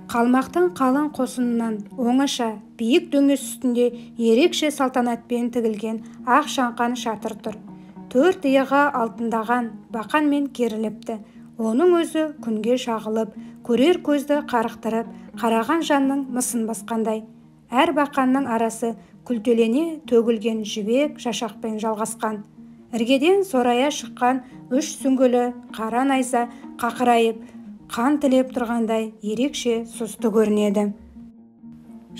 Қалмақтың қалың қосынынан оңаша биік дөңес үстінде ерекше салтанатпен тігілген ақ шаңқан шатыр тұр. Төрт иығы алтындаған бақанмен керіліпті. Оның өзі күнге шағылып, көрер көзді қарықтырып, қараған жанның мысын басқандай. Әр бақанның арасы күлтелене төгілген жібек шашақпен жалғасқан. Іргеден сорая шыққан үш сүңгілі қара найза қақырайып, қан тілеп тұрғандай ерекше сұсты көрінеді.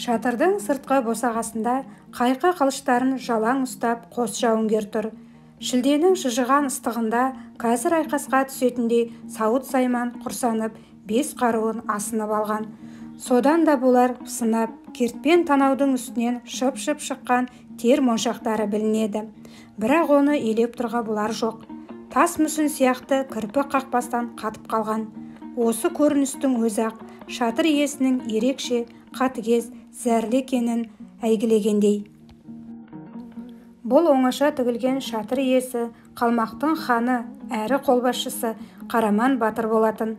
Шатырдың сыртқы босағасында қайқы қылыштарын жалаң ұстап қос жауынгер тұр. Шілденің шыжыған ыстығында қазір айқасқа түсетіндей сауыт сайман құрсанып, бес қаруын асынып алған. Содан да болар пысынап, кертпен танаудың үстінен шып-шып шыққан тер моншақтары білінеді. Бірақ оны елеп тұрға бұлар жоқ. Тас мүсін сияқты кірпік қақпастан қатып қалған. Осы көріністің өзі-ақ шатыр иесінің ерекше, қатыгез, зәрлі екенін әйгілегендей. Бұл оңаша тігілген шатыр иесі Қалмақтың ханы әрі қолбасшысы Қараман батыр болатын.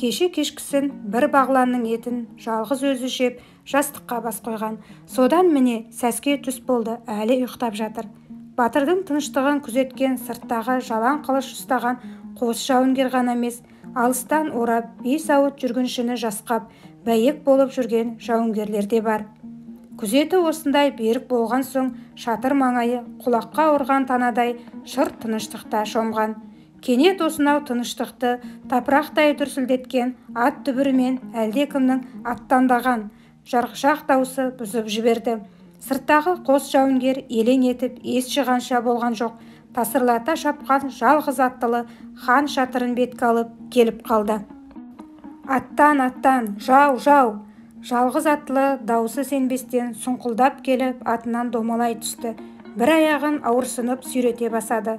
Кеше кешкісін бір бағланның етін жалғыз өзі жеп жастыққа бас қойған. Содан міне сәске түс болды, әлі ұйықтап жатыр. Батырдың тыныштығын күзеткен сырттағы жалаң қылыш ұстаған қос жауынгер ғана емес, алыстан орап бес ауыт жүргіншіні жасқап бәйек болып жүрген жауынгерлер де бар. Күзеті осындай берік болған соң шатыр маңайы құлаққа ұрған танадай шыр тыныштықта шомған. Кенет осынау тыныштықты тапырақтай дүрсілдеткен ат дүбірімен әлдекімнің аттандаған жарқшақ даусы бұзып жіберді. Сырттағы қос жауынгер елең етіп ес жиғанша болған жоқ. Тасырлата шапқан жалғыз аттылы хан шатырын бетке алып келіп қалды. Аттан, жау! Жалғыз аттылы даусы сенбестен сұңқылдап келіп атынан домалай түсті. Бір аяғын ауырсынып сүйрете басады.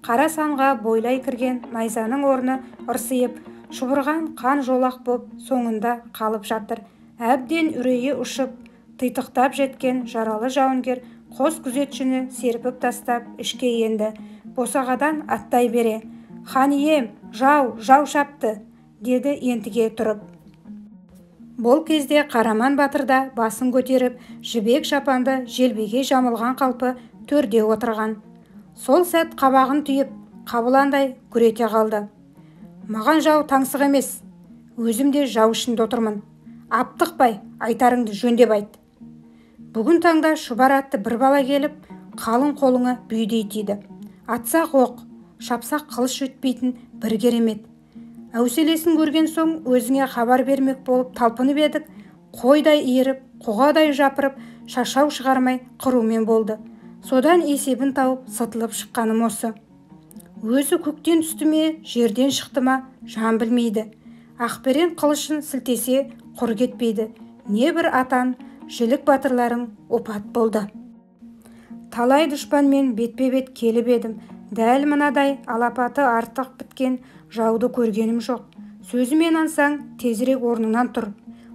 Қара санға бойлай кірген найзаның орны ырсиып, шұбырған қан жолақ боп соңында қалып жатыр. Әбден үрейі ұшып, титықтап жеткен жаралы жауынгер қос күзетшіні серпіп тастап ішке енді. Босағадан аттай бере, «Хан ием, жау шапты!» деді ентіге тұрып. Бұл кезде Қараман батыр да басын көтеріп, жібек шапанды желбеге жамылған қалпы төрде отырған. Сол сәт қабағын түйіп, қабыландай күрете қалды. «Маған жау таңсық емес, өзім де жау ішінде отырмын. Аптықпай, айтарыңды жөндеп айт». Бүгін таңда шұбар атты бір бала келіп, қалың қолыңа бүйдей тиді. Атсақ оқ, шапсақ қылыш өтпейтін бір керемет. Әуселесін көрген соң өзіңе хабар бермек болып талпынып едік, қойдай иіріп, қоғадай жапырып, шашау шығармай қырумен болды. Содан есебін тауып сытылып шыққаным осы. Өзі көктен түсті ме, жерден шықты ма, жан білмейді. Ақберен қылышын сілтесе құр кетпейді. Не бір атан, жілік батырларың опат болды. Талай дұшпанмен бетпе-бет келіп едім. Дәл мынадай алапаты артық біткен жауды көргенім жоқ. Сөзімен ансаң, тезірек орнынан тұр.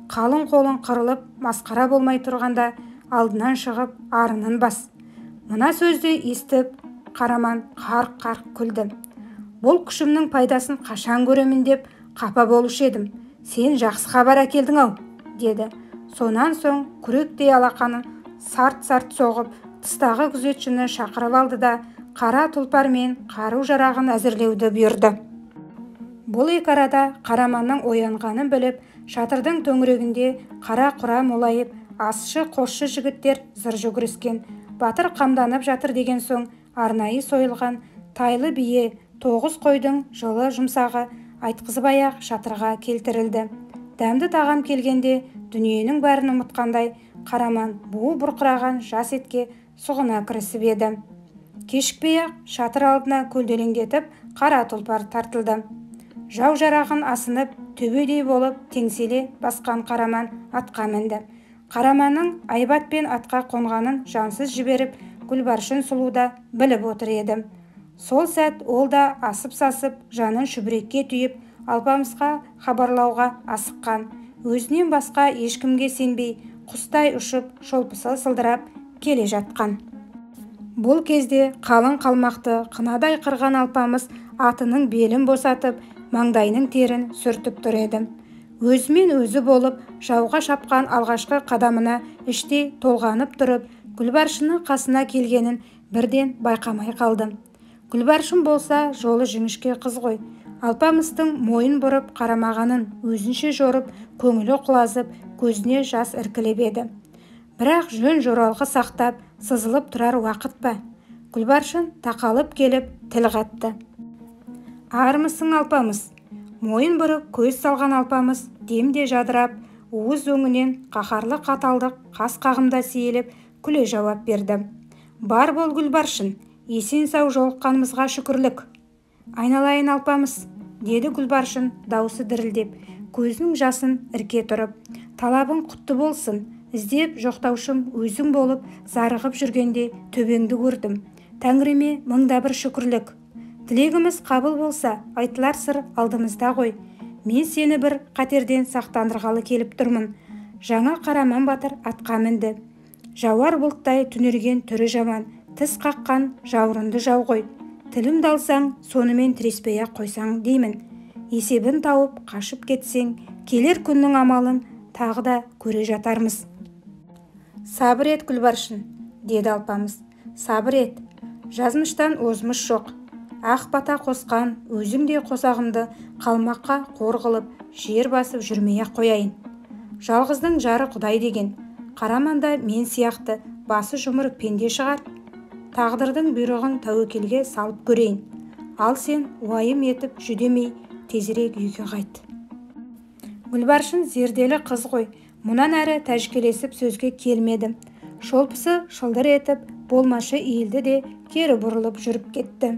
Қалың қолың қырылып, масқара болмай тұрғанда алдынан шығып, арынын бас. Мына сөзді естіп, Қараман қарқ-қарқ күлді. Бұл күшімнің пайдасын қашан көремін деп қапа болушы едім. Сен жақсы хабар әкелдің-ау, деді. Сонан соң күректей алақанын сарт-сарт соғып, тыстағы күзетшіні шақырып алды да қара тұлпармен қару-жарағын әзірлеуді бұйырды. Бұл екі арада Қараманның оянғанын біліп, шатырдың төңірегінде қара құра молайып, асшы-қосшы жігіттер зыр жүгіріскен. Батыр қамданып жатыр деген соң, арнайы сойылған тайлы бие 9 қойдың жылы жұмсағы айтқызып аяқ шатырға келтірілді. Дәмді тағам келгенде дүниенің бәрін ұмытқандай, Қараман буы бұрқыраған жас етке сұғына кірісіп еді. Кешікпей-ақ шатыр алдына көлделеңдетіп қара тұлпар тартылды. Жау жарағын асынып, төбедей болып теңселе басқан Қараман атқа мінді. Қараманның айбатпен атқа қонғанын жансыз жіберіп, Гүлбаршын сұлуда біліп отыр еді. Сол сәт ол да асып-сасып, жанын шүбірекке түйіп, алпамысқа хабарлауға асыққан. Өзінен басқа ешкімге сенбей, құстай ұшып, шолпысы сылдырап келе жатқан. Бұл кезде қалың қалмақты қынадай қырған алпамыс атының белін босатып, маңдайының терін сүртіп тұр еді. өзімен өзі болып жауға шапқан алғашқы қадамына іштей толғанып тұрып, Гүлбаршынның қасына келгенін бірден байқамай қалды. Гүлбаршын болса жолы жіңішке қыз ғой. Алпамыстың мойын бұрып қарамағанын өзінше жорып, көңілі құлазып, көзіне жас іркіліп еді. Бірақ жөн жоралғы сақтап, сызылып тұрар уақыт па? Гүлбаршын тақалып келіп тіл қатты. Армысың Алпамыс? Мойын бұрып көз салған Алпамыс демде жадырап, уыз өңінен қаһарлы қаталдық қас қағымда сейіліп, күле жауап берді. Бар бол Гүлбаршын, есен сау жолыққанымызға шүкірлік. Айналайын Алпамыс, деді Гүлбаршын даусы дірілдеп, көзінің жасын ірке тұрып. Талабың құтты болсын, іздеп жоқтаушым өзің болып, зарығып жүргенде төбеңді көрдім. Тәңіріме мыңда бір шүкірлік. Тілегіміз қабыл болса, айтылар сыр алдымызда ғой. Мен сені бір қатерден сақтандырғалы келіп тұрмын. Жаңа Қараман батыр атқа мінді. Жауар бұлттай түнерген түрі жаман, тіс қаққан жаурынды жау ғой. Тілімді алсаң, сонымен тіреспей-ақ қойсаң деймін. Есебін тауып қашып кетсең, келер күннің амалын тағы да көре жатармыз. Сабыр ет Гүлбаршын, деді Алпамыс. Сабыр ет. Жазмыштан озмыш жоқ. Ақ бата қосқан өзіңдей қосағымды қалмаққа қор қылып, жер басып жүрмей-ақ қояйын. Жалғыздың жары Құдай деген. Қараманда мен сияқты басы жұмыр пенде шығар. Тағдырдың бұйрығын тәуекелге салып көрейін. Ал сен уайым етіп жүдемей, тезірек үйге қайт. Гүлбаршын зерделі қыз ғой. Мұнан әрі тәжікелесіп сөзге келмеді. Шолпысы шылдыр етіп, болмашы иілді де кері бұрылып жүріп кетті.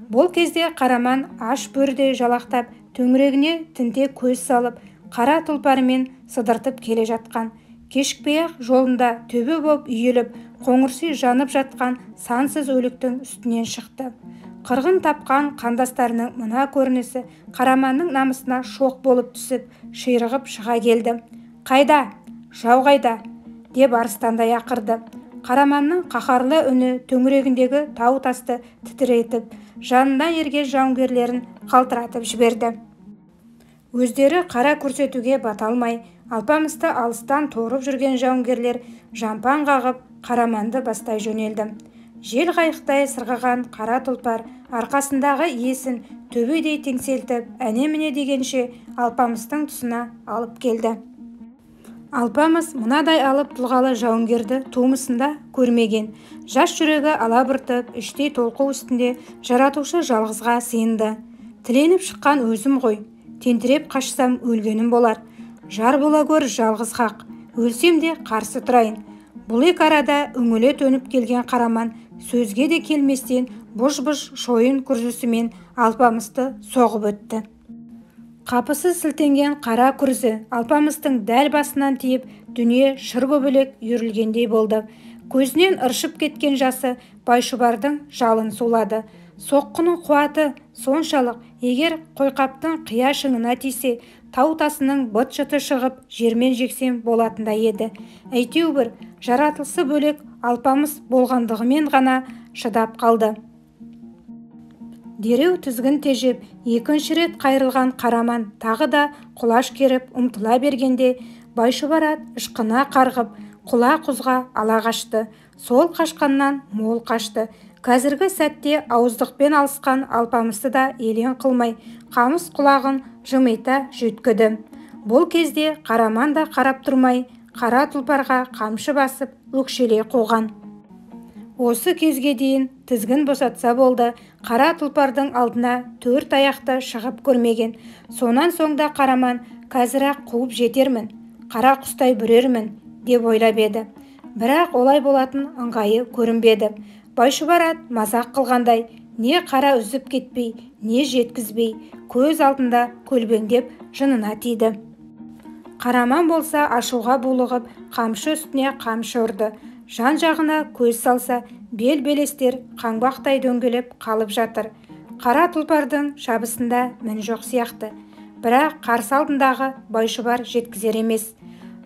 Бұл кезде Қараман аш бөрде жалақтап, төңірегіне тінте көз салып, қара тұлпарымен сыдыртып келе жатқан. Кешікпей-ақ жолында төбе боп үйіліп, қоңырси жанып жатқан сансыз өліктің үстінен шықты. Қырғын тапқан қандастарының мына көрінісі Қараманның намысына шоқ болып түсіп, ширығып шыға келді. Қайда? Жау қайда? Деп арыстандай ақырды. Қараманның қаһарлы үні төңірегіндегі тау тасты тітіретіп, жанына ерген жауынгерлерін қалтыратып жіберді. Өздері қара көрсетуге бата алмай, Алпамысты алыстан торып жүрген жауынгерлер жампан қағып Қараманды бастай жөнелді. Жел қайықтай сырғыған қара тұлпар арқасындағы иесін төбедей теңселтіп, әне-міне дегенше Алпамыстың тұсына алып келді. Алпамыс мынадай алып тұлғалы жауынгерді тумысында көрмеген. Жас жүрегі алабұртып, іштей толқу үстінде жаратушы жалғызға сыйынды. Тіленіп шыққан өзім ғой, тентіреп қашсам өлгенім болар. Жар бола көр жалғыз хақ, өлсем де қарсы тұрайын. Бұл екі арада үңіле төніп келген Қараман сөзге де келместен бұж-бұж шойын күрзісімен Алпамысты соғып өтті. Қапысы сілтенген қара күрзі Алпамыстың дәл басынан тиіп, дүние шыр көбелек үйірілгендей болды. Көзінен ыршып кеткен жасы Байшұбардың жалын сулады. Соққының қуаты соншалық, егер қойқаптың қия шыңына тисе, тау тасының быт-шыты шығып, жермен жексен болатындай еді. Әйтеуір, жаратылысы бөлек Алпамыс болғандығымен ғана шыдап қалды. Дереу тізгін тежеп, екінші рет қайрылған Қараман тағы да құлаш керіп ұмтыла бергенде, Байшұбар ат ышқына қарғып, құла құзға ала қашты. Сол қашқаннан мол қашты. Қазіргі сәтте ауыздықпен алысқан Алпамысты да елең қылмай, қамыс құлағын жымита жүйткіді. Бұл кезде Қараман да қарап тұрмай, қара тұлпарға қамшы басып, өкшелей қуған. Осы кезге дейін тізгін босатса болды, қара тұлпардың алдына төрт аяқты шығып көрмеген. Сонан соңда Қараман қазір-ақ қуып жетермін, қара құстай бүрермін, деп ойлап еді. Бірақ олай болатын ыңғайы көрінбеді. Байшұбар ат мазақ қылғандай, не қара үзіп кетпей, не жеткізбей, көз алдында көлбеңдеп жынына тиді. Қараман болса ашуға булығып, қамшы үстіне қамшы ұрды. Жан-жағына көз салса, бел-белестер қаңбақтай дөңгелеп қалып жатыр. Қара тұлпардың шабысында мін жоқ сияқты. Бірақ қарсы алдындағы Байшұбар жеткізер емес.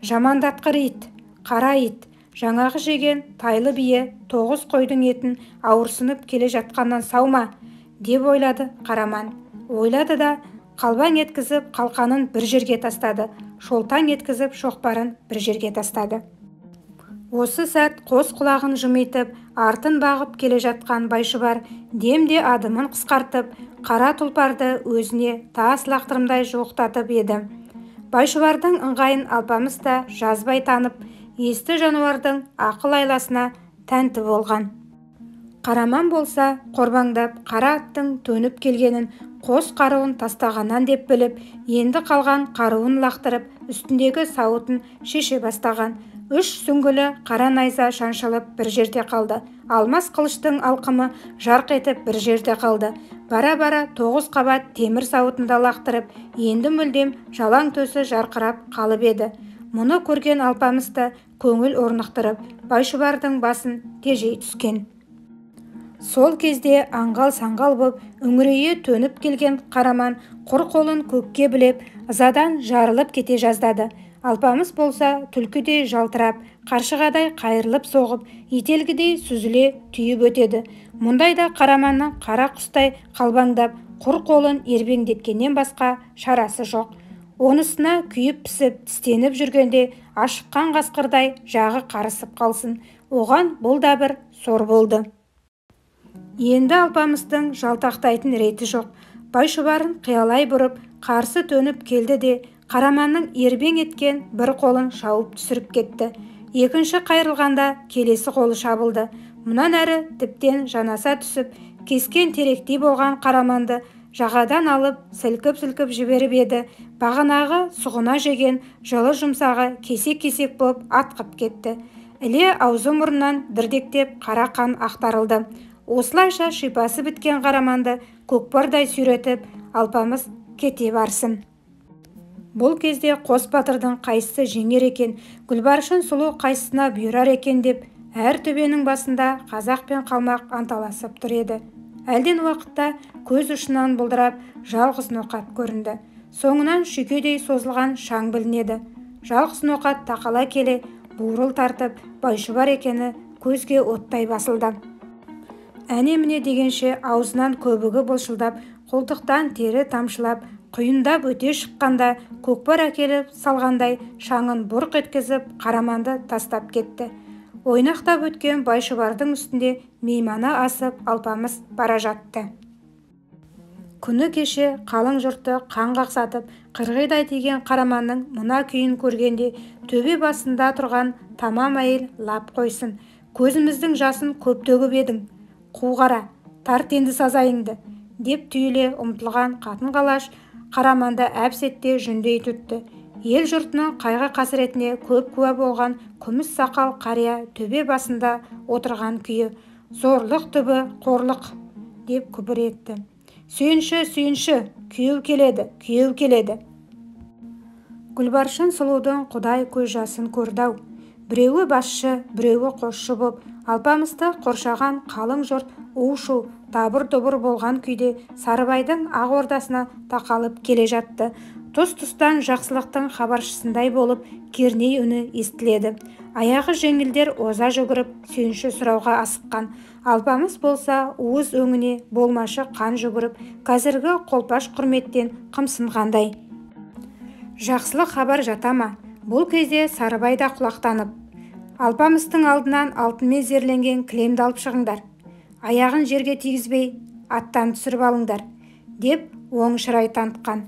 Жамандатқыр ит, қара ит, жаңағы жеген тайлы бие 9 қойдың етін ауырсынып келе жатқаннан сау ма, деп ойлады Қараман. Ойлады да, қалбаң еткізіп қалқанын бір жерге тастады, шолтаң еткізіп шоқпарын бір жерге тастады. Осы сәт қос құлағын жымитып, артын бағып келе жатқан Байшұбар демде адымын қысқартып, қара тұлпарды өзіне тас лақтырымдай жуықтатып еді. Байшұбардың ыңғайын Алпамыс та жазбай танып, есті жануардың ақыл айласына тәнті болған. Қараман болса, қорбаңдап қара аттың төніп келгенін, қос қаруын тастағаннан деп біліп, енді қалған қаруын лақтырып, үстіндегі сауытын шеше бастаған. 3 сүңгілі қара найза шаншылып бір жерде қалды. Алмас қылыштың алқымы жарқ етіп бір жерде қалды. Бара-бара 9 қабат темір сауытында лақтырып, енді мүлдем жалаң төсі жарқырап қалып еді. Мұны көрген Алпамысты көңіл орнықтырып, Байшұбардың басын тежей түскен. Сол кезде аңғал-саңғал боп үңірейе төніп келген Қараман құр қолын көкке білеп, ызадан жарылып кете жаздады. Алпамыс болса түлкідей жалтырап, қаршығадай қайырылып соғып, ителгідей сүзіле түйіп өтеді. Мұндайда Қараманның қара құстай қалбаңдап, құр қолын ербеңдеткеннен басқа шарасы жоқ. Онысына күйіп-пісіп, тістеніп жүргенде ашыққан қасқырдай жағы қарысып қалсын. Оған бұл да бір сор болды. Енді Алпамыстың жалтақтайтын реті жоқ. Байшұбарын қиялай бұрып, қарсы төніп келді де, Қараманның ербең еткен бір қолын шауып түсіріп кетті. Екінші қайрылғанда келесі қолы шабылды. Мұнан әрі тіптен жанаса түсіп, кескен теректей болған Қараманды жағадан алып, сілкіп-сілкіп жіберіп еді. Бағанағы сұғына жеген жылы жұмсағы кесек-кесек боп атқып кетті. Іле аузы мұрнынан дірдектеп қара қан ақтарылды. Осылайша шипасы біткен Қараманды көкпардай сүйретіп, Алпамыс кете барсын. Бұл кезде қос батырдың қайсысы жеңер екен, Гүлбаршын сұлу қайсысына бұйырар екен деп, әр төбенің басында қазақ пен қалмақ анталасып тұр еді. Әлден уақытта көз ұшынан бұлдырап жалғыз ноқат көрінді. Соңынан шүйкедей созылған шаң білінеді. Жалғыз ноқат тақала келе, буырыл тартып, Байшұбар екені көзге оттай басылды. Әне-міне дегенше аузынан көбігі бұлшылдап, қолтықтан тері тамшылап, құйындап өте шыққанда, көкпар әкеліп салғандай шаңын бұрқ еткізіп Қараманды тастап кетті. Ойнақтап өткен Байшұбардың үстінде мейманы асып Алпамыс бара жатты. Күні кеше қалың жұртты қан қақсатып, қырғидай тиген Қараманның мына күйін көргенде, төбе басында тұрған тамам әйел лап қойсын. Көзіміздің жасын көп төгіп едің. Қу қара, тарт енді сазайыңды, деп түйіле ұмтылған қатын-қалаш Қараманды әп-сәтте жүндей түтті. Ел жұртының қайғы қасіретіне көп куә болған күміс сақал қария төбе басында отырған күйі, зорлық түбі қорлық, деп күбір етті. Сүйінші, сүйінші, күйеу келеді, күйеу келеді. Гүлбаршын сұлудың құдай көз жасын көрді-ау. Біреуі басшы, біреуі қосшы боп, Алпамысты қоршаған қалың жұрт у-шу, дабыр-дұбыр болған күйде Сарыбайдың ақ ордасына тақалып келе жатты. Тұс-тұстан жақсылықтың хабаршысындай болып керней үні естіледі. Аяғы жеңілдер оза жүгіріп сүйінші сұрауға асыққан. Алпамыс болса уыз өңіне болмашы қан жүгіріп, қазіргі қолпаш құрметтен қымсынғандай. Жақсылық хабар жата ма? Бұл кезде Сарыбай да құлақтанып, Алпамыстың алдынан алтынмен зерленген кілемді алып шығыңдар. Аяғын жерге тигізбей, аттан түсіріп алыңдар, деп оң шырай танытқан.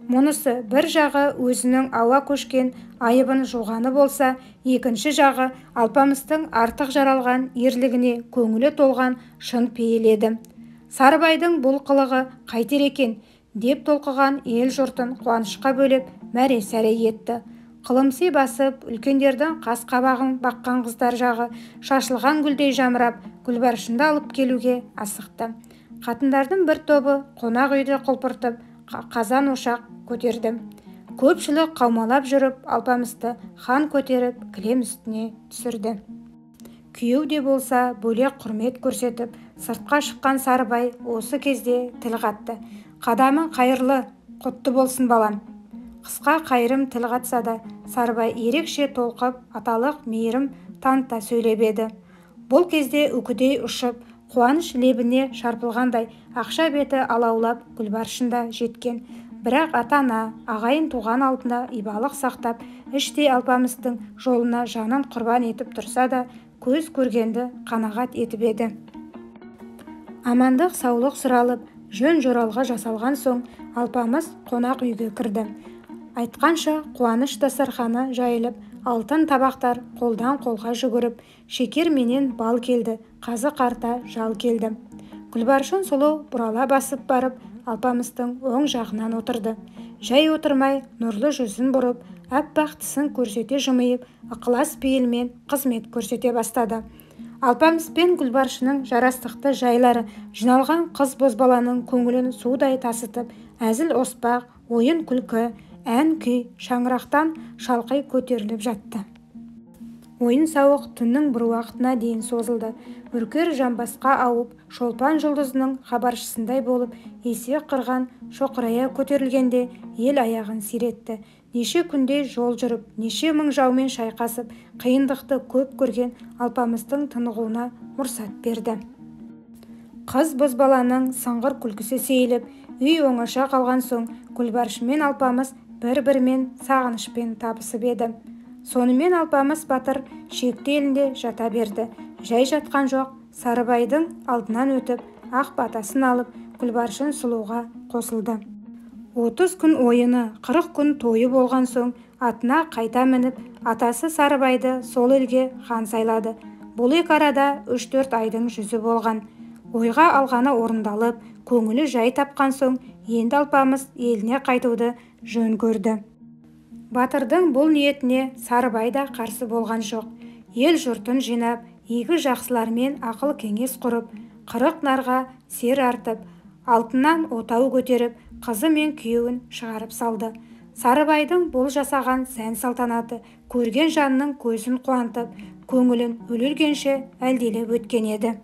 Мұнысы бір жағы өзінің ауа көшкен айыбын жуғаны болса, екінші жағы Алпамыстың артық жаралған ерлігіне көңілі толған шын пейіл еді. Сарыбайдың бұл қылығы қайтер екен, деп толқыған ел жұртын қуанышқа бөлеп мәре-сәре етті. Қылымси басып, үлкендердің қас-қабағын баққан қыздар жағы шашылған гүлдей жамырап, Гүлбаршынды алып келуге асықты. Қатындардың бір тобы қонақ үйді құлпыртып, қазан ошақ көтерді. Көпшілік қаумалап жүріп, Алпамысты хан көтеріп, кілем үстіне түсірді. Күйеу де болса бөлек құрмет көрсетіп, сыртқа шыққан Сарыбай осы кезде тіл қатты. Қадамың қайырлы, құтты болсын балам. Қысқа қайырым тіл қатса да, Сарыбай ерекше толқып, аталық мейірім таныта сөйлеп еді. Бұл кезде үкідей ұшып, Қуаныш лебіне шарпылғандай ақша беті алаулап Гүлбаршында жеткен. Бірақ ата-ана, ағайын туған алдында ибалық сақтап, іштей Алпамыстың жолына жанын құрбан етіп тұрса да, көз көргенді қанағат етіп еді. Амандық саулық сұралып, жөн жоралға жасалған соң, Алпамыс қонақ үйге кірді. Айтқанша Қуаныш дастарханы жайылып, алтын табақтар қолдан қолға жүгіріп, шекер менен бал келді, қазы қарта жал келді. Гүлбаршын сұлу бұрала басып барып, Алпамыстың оң жағынан отырды. Жай отырмай, нұрлы жүзін бұрып, аппақ тісін көрсете жымиып, ықылас пейілмен қызмет көрсете бастады. Алпамыс пен Гүлбаршының жарастықты жайлары жиналған қыз бозбаланың көңілін судай тасытып, әзіл оспақ, ойын күлкі, ән күй шаңырақтан шалқай көтеріліп жатты. Ойын сауық түннің бір уақытына дейін созылды. Үркер жамбасқа ауып, шолпан жұлдызының хабаршысындай болып, есе қырған шоқырая көтерілгенде ел аяғын сиретті. Неше күндей жол жүріп, неше мың жаумен шайқасып, қиындықты көп көрген Алпамыстың тынығуына мұрсат берді. Қыз бозбаланың сыңғыр күлкісі сейіліп, үй оңаша қалған соң, Гүлбаршы мен Алпамыс бір-бірімен сағынышпен табысып еді. Сонымен Алпамыс батыр шекті елінде жата берді. Жай жатқан жоқ, Сарыбайдың алдынан өтіп, ақ батасын алып, Гүлбаршын сұлуға қосылды. 30 күн ойыны, 40 күн тойы болған соң, атына қайта мініп, атасы Сарыбайды сол елге хан сайлады. Бұл екі арада 3-4 айдың жүзі болған. Ойға алғаны орындалып, көңілі жай тапқан соң, енді Алпамыс еліне қайтуды жөн көрді. Батырдың бұл ниетіне Сарыбай да қарсы болған жоқ. Ел жұртын жинап, игі жақсылармен ақыл кеңес құрып, 40 нарға сер артып, алтыннан отау көтеріп, қызы мен күйеуін шығарып салды. Сарыбайдың бұл жасаған сән салтанаты көрген жанның көзін қуантып, көңілін өлілгенше әлдилеп өткен еді.